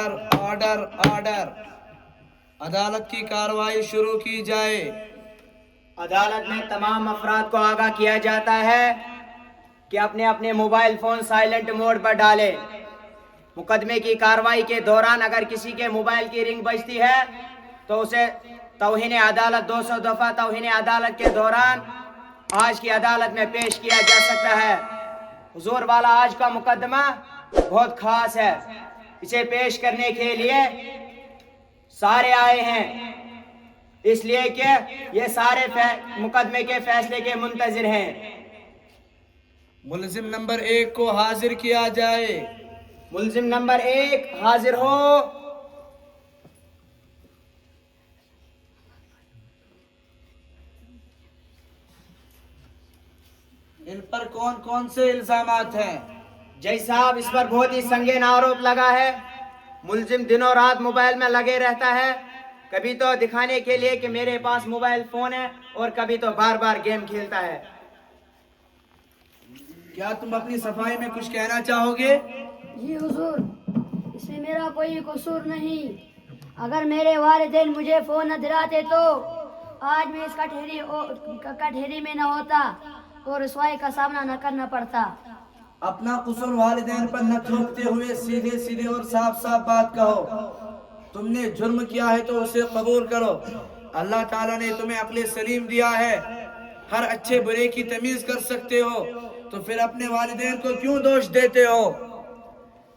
Order order عدالت کی کارروائی شروع کی جائے۔ عدالت میں تمام افراد کو آگاہ کیا جاتا ہے کہ اپنے اپنے موبائل فون سائلنٹ موڈ پر ڈالیں۔ مقدمے کی کارروائی کے دوران اگر کسی کے موبائل کی رنگ بجتی ہے تو اسے توہین عدالت 200 دفعہ توہین عدالت کے دوران آج کی عدالت میں پیش کیا جا سکتا ہے۔ حضور والا آج کا مقدمہ بہت خاص ہے، اسے پیش کرنے کے لیے سارے آئے ہیں، اس لیے کہ یہ سارے مقدمے کے فیصلے کے منتظر ہیں۔ ملزم نمبر 1 کو حاضر کیا جائے۔ ملزم نمبر 1 حاضر ہو۔ ان پر کون کون سے الزامات ہیں؟ جج صاحب، اس پر بہت ہی سنگین آروپ لگا ہے۔ ملزم دنوں رات موبائل میں لگے رہتا ہے، کبھی تو دکھانے کے لیے کہ میرے پاس موبائل فون ہے اور کبھی تو بار بار گیم کھیلتا ہے۔ کیا تم اپنی صفائی میں کچھ کہنا چاہو گے؟ جی حضور، اس میں میرا کوئی قصور نہیں۔ اگر میرے والدین مجھے فون نہ دلاتے تو آج میں اس کٹہری میں نہ ہوتا اور رسوائی کا سامنا نہ کرنا پڑتا۔ اپنا قصور والدین پر نہ تھوپتے ہوئے سیدھے سیدھے اور صاف صاف بات کہو۔ تم نے جرم کیا ہے تو اسے قبول کرو۔ اللہ تعالیٰ نے تمہیں عقل سلیم دیا ہے، ہر اچھے برے کی تمیز کر سکتے ہو، تو پھر اپنے والدین کو کیوں دوش دیتے ہو؟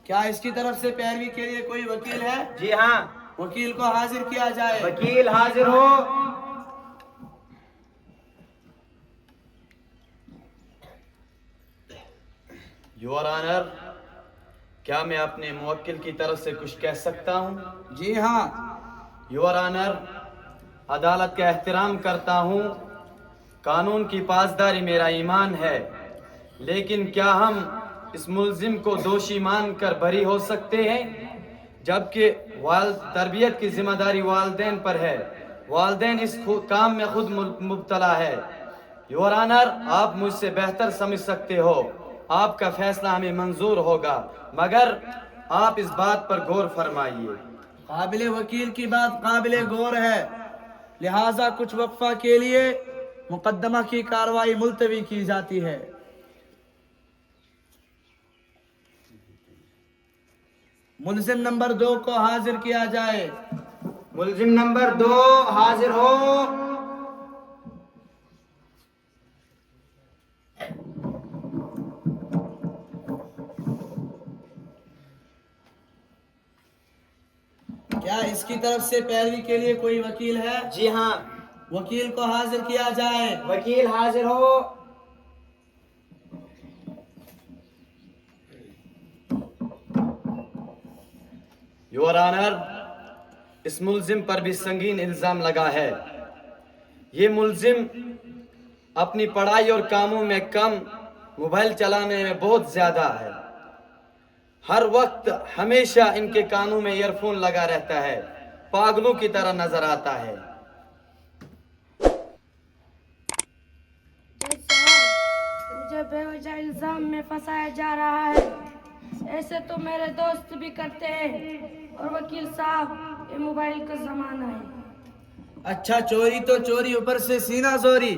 کیا اس کی طرف سے پیروی کے لیے کوئی وکیل ہے؟ جی ہاں، وکیل کو حاضر کیا جائے۔ وکیل حاضر ہو۔ یور آنر، کیا میں اپنے موکل کی طرف سے کچھ کہہ سکتا ہوں؟ جی ہاں۔ یور آنر، عدالت کا احترام کرتا ہوں، قانون کی پاسداری میرا ایمان ہے، لیکن کیا ہم اس ملزم کو دوشی مان کر بری ہو سکتے ہیں؟ جبکہ تربیت کی ذمہ داری والدین پر ہے، والدین اس کام میں خود مبتلا ہے۔ یور آنر، آپ مجھ سے بہتر سمجھ سکتے ہو، آپ کا فیصلہ ہمیں منظور ہوگا، مگر آپ اس بات پر غور فرمائیے۔ قابل وکیل کی بات قابل غور ہے، لہٰذا کچھ وقفہ کے لیے مقدمہ کی کارروائی ملتوی کی جاتی ہے۔ ملزم نمبر 2 کو حاضر کیا جائے۔ ملزم نمبر 2 حاضر ہو۔ کیا اس کی طرف سے پیروی کے لیے کوئی وکیل ہے؟ جی ہاں، وکیل کو حاضر کیا جائے۔ وکیل حاضر ہو۔ یور آنر، اس ملزم پر بھی سنگین الزام لگا ہے۔ یہ ملزم اپنی پڑھائی اور کاموں میں کم، موبائل چلانے میں بہت زیادہ ہے۔ ہر وقت ہمیشہ ان کے کانوں میں ایئر فون لگا رہتا ہے، پاگلوں کی طرح نظر آتا ہے۔ مجھے بے وجہ الزام میں پھنسایا جا رہا ہے، ایسے تو میرے دوست بھی کرتے ہیں، اور وکیل صاحب یہ موبائل کا زمانہ ہے۔ اچھا، چوری تو چوری، اوپر سے سینہ زوری،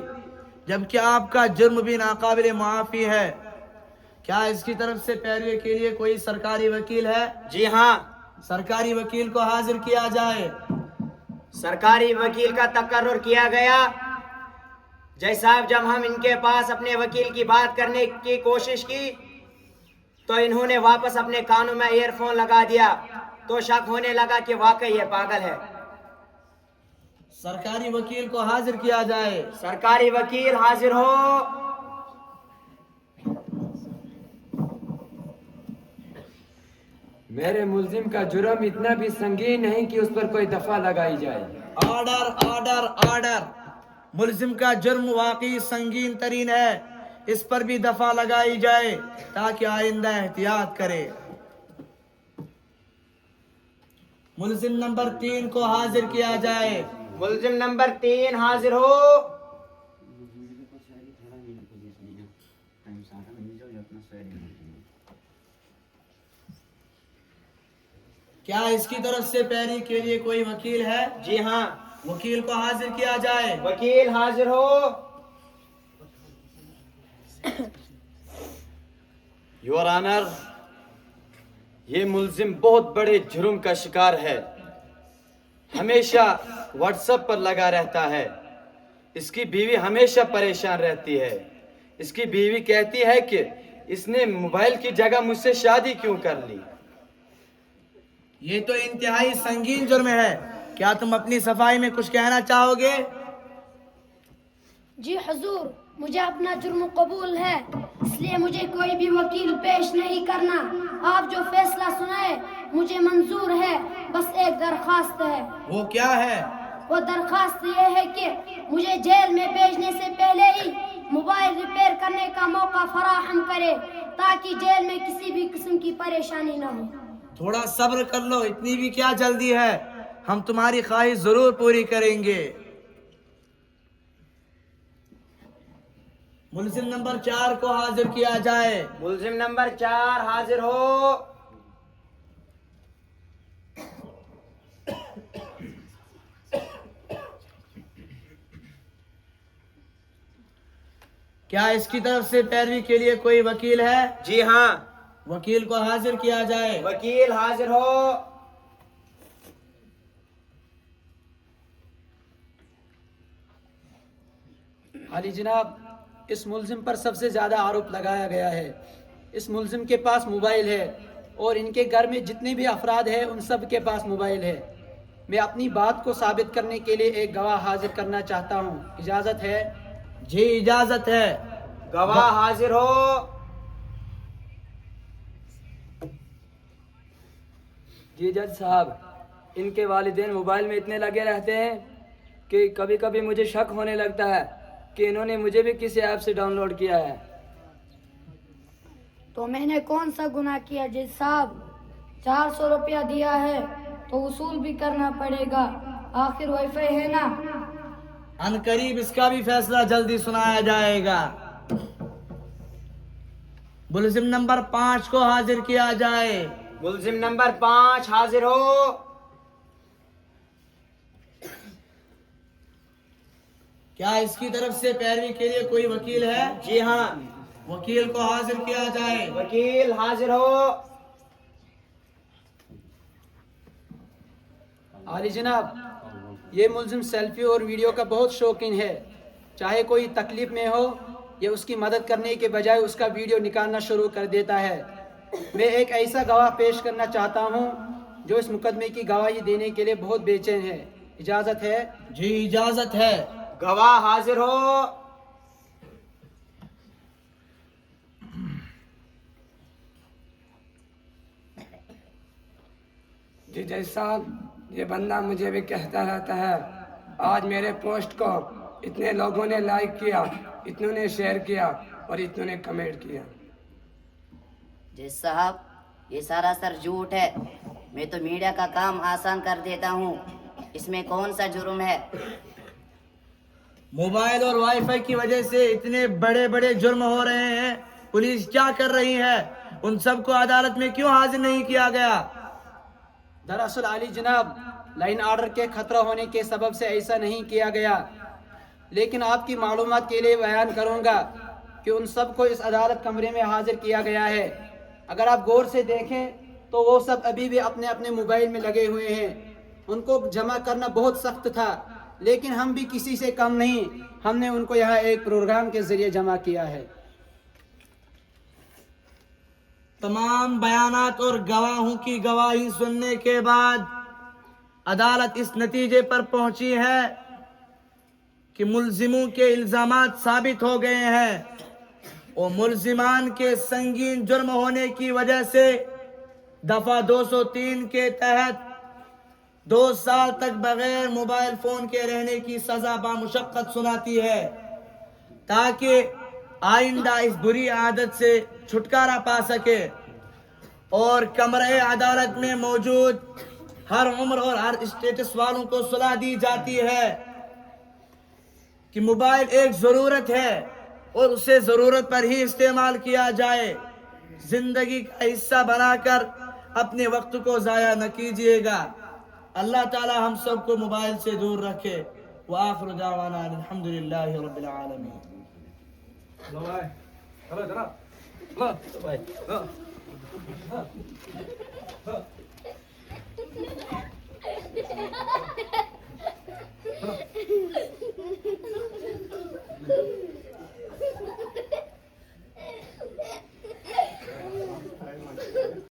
جبکہ آپ کا جرم بھی ناقابل معافی ہے۔ کیا اس کی طرف سے پیروی کے لیے کوئی سرکاری وکیل ہے؟ جی ہاں، سرکاری وکیل کو حاضر کیا جائے۔ سرکاری وکیل کا تقرر کیا گیا۔ جج صاحب، جب ہم ان کے پاس اپنے وکیل کی بات کرنے کی کوشش کی تو انہوں نے واپس اپنے کانوں میں ایئر فون لگا دیا، تو شک ہونے لگا کہ واقعی یہ پاگل ہے۔ سرکاری وکیل کو حاضر کیا جائے۔ سرکاری وکیل حاضر ہو۔ میرے ملزم کا جرم اتنا بھی سنگین نہیں کہ اس پر کوئی دفعہ لگائی جائے۔ آرڈر آرڈر آرڈر، ملزم کا جرم واقعی سنگین ترین ہے، اس پر بھی دفعہ لگائی جائے تاکہ آئندہ احتیاط کرے۔ ملزم نمبر 3 کو حاضر کیا جائے۔ ملزم نمبر 3 حاضر ہو۔ کیا اس کی طرف سے پیروی کے لیے کوئی وکیل ہے؟ جی ہاں، وکیل کو حاضر کیا جائے۔ وکیل حاضر ہو۔ یور آنر، یہ ملزم بہت بڑے جرم کا شکار ہے، ہمیشہ واٹس ایپ پر لگا رہتا ہے۔ اس کی بیوی ہمیشہ پریشان رہتی ہے۔ اس کی بیوی کہتی ہے کہ اس نے موبائل کی جگہ مجھ سے شادی کیوں کر لی؟ یہ تو انتہائی سنگین جرم ہے، کیا تم اپنی صفائی میں کچھ کہنا چاہو گے؟ جی حضور، مجھے اپنا جرم قبول ہے، اس لیے مجھے کوئی بھی وکیل پیش نہیں کرنا۔ آپ جو فیصلہ سنائے مجھے منظور ہے، بس ایک درخواست ہے۔ وہ کیا ہے؟ وہ درخواست یہ ہے کہ مجھے جیل میں بھیجنے سے پہلے ہی موبائل ریپیئر کرنے کا موقع فراہم کرے، تاکہ جیل میں کسی بھی قسم کی پریشانی نہ ہو۔ تھوڑا صبر کر لو، اتنی بھی کیا جلدی ہے، ہم تمہاری خواہش ضرور پوری کریں گے۔ ملزم نمبر 4 کو حاضر کیا جائے۔ ملزم نمبر 4 حاضر ہو۔ کیا اس کی طرف سے پیروی کے لیے کوئی وکیل ہے؟ جی ہاں، وکیل کو حاضر کیا جائے۔ وکیل حاضر ہو۔ عالی جناب، اس ملزم پر سب سے زیادہ آروپ لگایا گیا ہے۔ اس ملزم کے پاس موبائل ہے اور ان کے گھر میں جتنے بھی افراد ہیں ان سب کے پاس موبائل ہے۔ میں اپنی بات کو ثابت کرنے کے لیے ایک گواہ حاضر کرنا چاہتا ہوں، اجازت ہے؟ جی اجازت ہے۔ گواہ حاضر ہو۔ جی جج صاحب، ان کے والدین موبائل میں اتنے لگے رہتے ہیں کہ کبھی کبھی مجھے شک ہونے لگتا ہے کہ انہوں نے مجھے بھی کسی ایپ سے ڈاؤن لوڈ کیا ہے۔ تو میں نے کون سا گناہ کیا جج صاحب؟ 400 روپیہ دیا ہے تو وصول بھی کرنا پڑے گا، آخر وائی فائی ہے نا۔ ان قریب اس کا بھی فیصلہ جلدی سنایا جائے گا۔ ملزم نمبر 5 کو حاضر کیا جائے۔ ملزم نمبر 5 حاضر ہو۔ کیا اس کی طرف سے پیروی کے لیے کوئی وکیل ہے؟ جی ہاں، وکیل کو حاضر کیا جائے۔ وکیل حاضر ہو۔ عالی جناب، یہ ملزم سیلفی اور ویڈیو کا بہت شوقین ہے۔ چاہے کوئی تکلیف میں ہو یا اس کی مدد کرنے کے بجائے اس کا ویڈیو نکالنا شروع کر دیتا ہے۔ میں ایک ایسا گواہ پیش کرنا چاہتا ہوں جو اس مقدمے کی گواہی دینے کے لیے بہت بے چین ہے، اجازت ہے؟ جی اجازت ہے۔ گواہ حاضر ہو۔ جی جج صاحب، یہ بندہ مجھے بھی کہتا رہتا ہے آج میرے پوسٹ کو اتنے لوگوں نے لائک کیا، اتنوں نے شیئر کیا اور اتنوں نے کمنٹ کیا۔ جج صاحب، یہ سراسر جھوٹ ہے۔ میں تو میڈیا کا کام آسان کر دیتا ہوں، اس میں کون سا جرم ہے؟ موبائل اور وائی فائی کی وجہ سے اتنے بڑے بڑے جرم ہو رہے ہیں، پولیس کیا کر رہی ہے؟ ان سب کو عدالت میں کیوں حاضر نہیں کیا گیا؟ دراصل عالی جناب، لائن آرڈر کے خطرہ ہونے کے سبب سے ایسا نہیں کیا گیا، لیکن آپ کی معلومات کے لیے بیان کروں گا کہ ان سب کو اس عدالت کمرے میں حاضر کیا گیا ہے۔ اگر آپ غور سے دیکھیں تو وہ سب ابھی بھی اپنے اپنے موبائل میں لگے ہوئے ہیں۔ ان کو جمع کرنا بہت سخت تھا، لیکن ہم بھی کسی سے کم نہیں، ہم نے ان کو یہاں ایک پروگرام کے ذریعے جمع کیا ہے۔ تمام بیانات اور گواہوں کی گواہی سننے کے بعد عدالت اس نتیجے پر پہنچی ہے کہ ملزموں کے الزامات ثابت ہو گئے ہیں اور ملزمان کے سنگین جرم ہونے کی وجہ سے دفعہ 203 کے تحت 2 سال تک بغیر موبائل فون کے رہنے کی سزا بامشقت سناتی ہے، تاکہ آئندہ اس بری عادت سے چھٹکارا پا سکے اور کمرہ عدالت میں موجود ہر عمر اور ہر اسٹیٹس والوں کو صلاح دی جاتی ہے کہ موبائل ایک ضرورت ہے اور اسے ضرورت پر ہی استعمال کیا جائے، زندگی کا حصہ بنا کر اپنے وقت کو ضائع نہ کیجیے گا. اللہ تعالی ہم سب کو موبائل سے دور رکھے. وآخر دعوانا الحمدللہ رب العالمین. چلو